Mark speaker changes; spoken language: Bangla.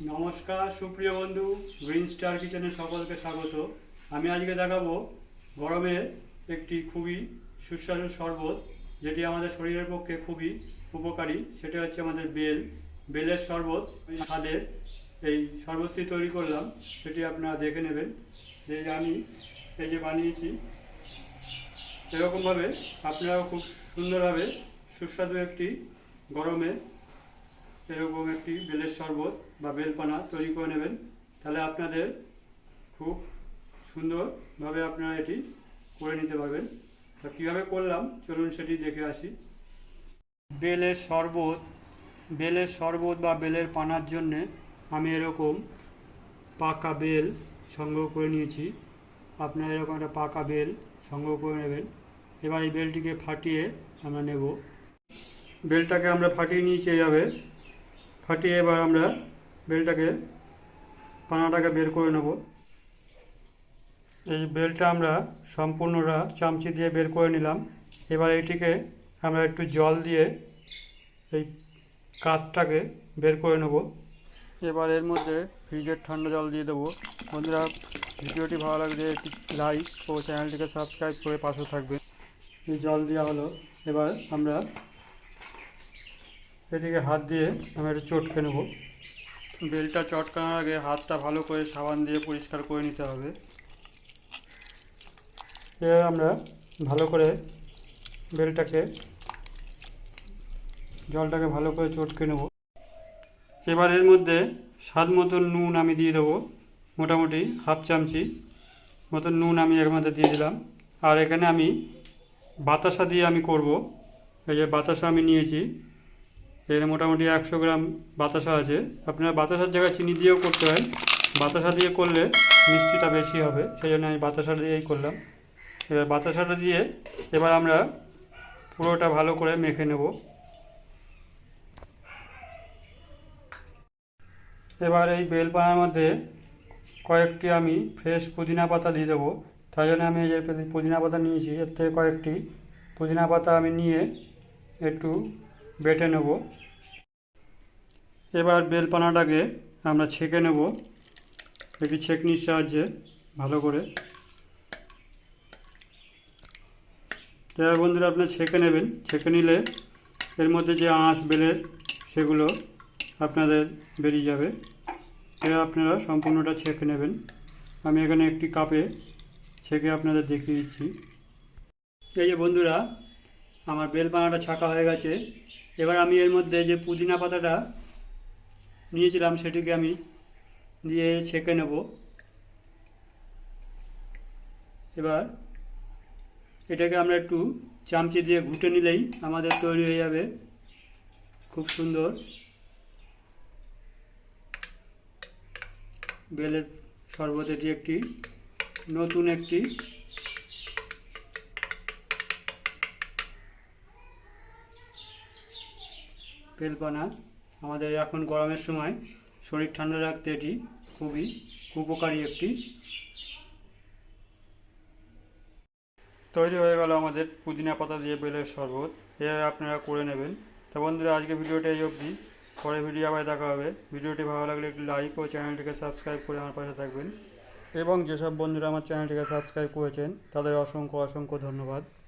Speaker 1: নমস্কার সুপ্রিয় বন্ধু, গ্রিন স্টার কিচেনে সকলকে স্বাগত। আমি আজকে দেখাবো গরমের একটি খুবই সুস্বাদু শরবত, যেটি আমাদের শরীরের পক্ষে খুবই উপকারী। সেটা হচ্ছে আমাদের বেলের শরবত। স্বাদের এই শরবতটি তৈরি করলাম, সেটি আপনারা দেখে নেবেন। যে আমি এই যে বানিয়েছি, এরকমভাবে আপনারাও খুব সুন্দরভাবে সুস্বাদু একটি গরমে এরকম একটি বেলের শরবত বা বেলপানা তৈরি করে নেবেন। তাহলে আপনাদের খুব সুন্দরভাবে আপনারা এটি করে নিতে পারবেন। তা কীভাবে করলাম চলুন সেটি দেখে আসি। বেলের শরবত বা বেলের পানার জন্যে আমি এরকম পাকা বেল সংগ্রহ করে নিয়েছি। আপনারা এরকম একটা পাকা বেল সংগ্রহ করে নেবেন। এবার এই বেলটিকে ফাটিয়ে আমরা নেব। বেলটাকে আমরা ফাটিয়ে নিয়েছি এইভাবে। ফাটিয়ে এবার আমরা বেলটাকে পানাটাকে বের করে নেব। এই বেলটা আমরা সম্পূর্ণটা চামচি দিয়ে বের করে নিলাম। এবার এইটিকে আমরা একটু জল দিয়ে এই কাঠটাকে বের করে নেব। এবার এর মধ্যে ফ্রিজের ঠান্ডা জল দিয়ে দেবো। বন্ধুরা, ভিডিওটি ভালো লাগলে একটি লাইক ও চ্যানেলটিকে সাবস্ক্রাইব করে পাশে থাকবেন। এই জল দেওয়া হলো। এবার আমরা এটিকে হাত দিয়ে আমরা একটু চটকে নেব। বেলটা চটকানোর আগে হাতটা ভালো করে সাবান দিয়ে পরিষ্কার করে নিতে হবে। এবার আমরা ভালো করে জলটাকে ভালো করে চটকে নেব। এবার এর মধ্যে স্বাদ মতন নুন আমি দিয়ে দেবো। মোটামুটি হাফ চামচি মতন নুন আমি এর মধ্যে দিয়ে দিলাম। আর এখানে আমি বাতাসা দিয়ে আমি করব। এই যে বাতাসা আমি নিয়েছি, এর মোটামুটি 100 গ্রাম বাতাসা আছে। আপনারা বাতাসার জায়গায় চিনি দিয়েও করতে হয়। বাতাসা দিয়ে করলে মিষ্টিটা বেশি হবে, সেই জন্য আমি বাতাসা দিয়েই করলাম। এবার বাতাসাটা দিয়ে এবার আমরা পুরোটা ভালো করে মেখে নেব। এবার এই বেলপানার মধ্যে কয়েকটি আমি ফ্রেশ পুদিনা পাতা দিয়ে দেবো। তাই জন্য আমি এই যে পুদিনা পাতা নিয়েছি, এর থেকে কয়েকটি পুদিনা পাতা আমি নিয়ে একটু বেটে নেব। এবার বেলপানাটাকে আমরা ছেঁকে নেব একটি ছেঁকনির সাহায্যে ভালো করে। এবার বন্ধুরা, আপনারা ছেঁকে নেবেন। ছেঁকে নিলে এর মধ্যে যে আঁশ বেলের সেগুলো আপনাদের বেরিয়ে যাবে। এবার আপনারা সম্পূর্ণটা ছেঁকে নেবেন। আমি এখানে একটি কাপে ছেঁকে আপনাদের দেখিয়ে দিচ্ছি। এই যে বন্ধুরা, আমার বেলপানাটা ছাঁকা হয়ে গেছে। এবার আমি এর মধ্যে যে পুদিনা পাতাটা নিয়েছিলাম সেটিকে আমি দিয়ে ছেঁকে নেব। এবার এটাকে আমরা একটু চামচি দিয়ে ঘুটে নিলেই আমাদের তৈরি হয়ে যাবে খুব সুন্দর বেলের শরবত। এটি একটি নতুন একটি বেলপানা। আমাদের এখন গরমের সময় শরীর ঠান্ডা রাখতে এটি খুবই উপকারী একটি। তৈরি হয়ে গেল আমাদের পুদিনা পাতা দিয়ে বেলের শরবত। এভাবে আপনারা করে নেবেন। তো বন্ধুরা, আজকে ভিডিওটা এই অবধি। পরে ভিডিও আবার দেখা হবে। ভিডিওটি ভালো লাগলে একটি লাইক ও চ্যানেলটিকে সাবস্ক্রাইব করে আমার পাশে থাকবেন। এবং যেসব বন্ধুরা আমার চ্যানেলটিকে সাবস্ক্রাইব করেছেন তাদের অসংখ্য অসংখ্য ধন্যবাদ।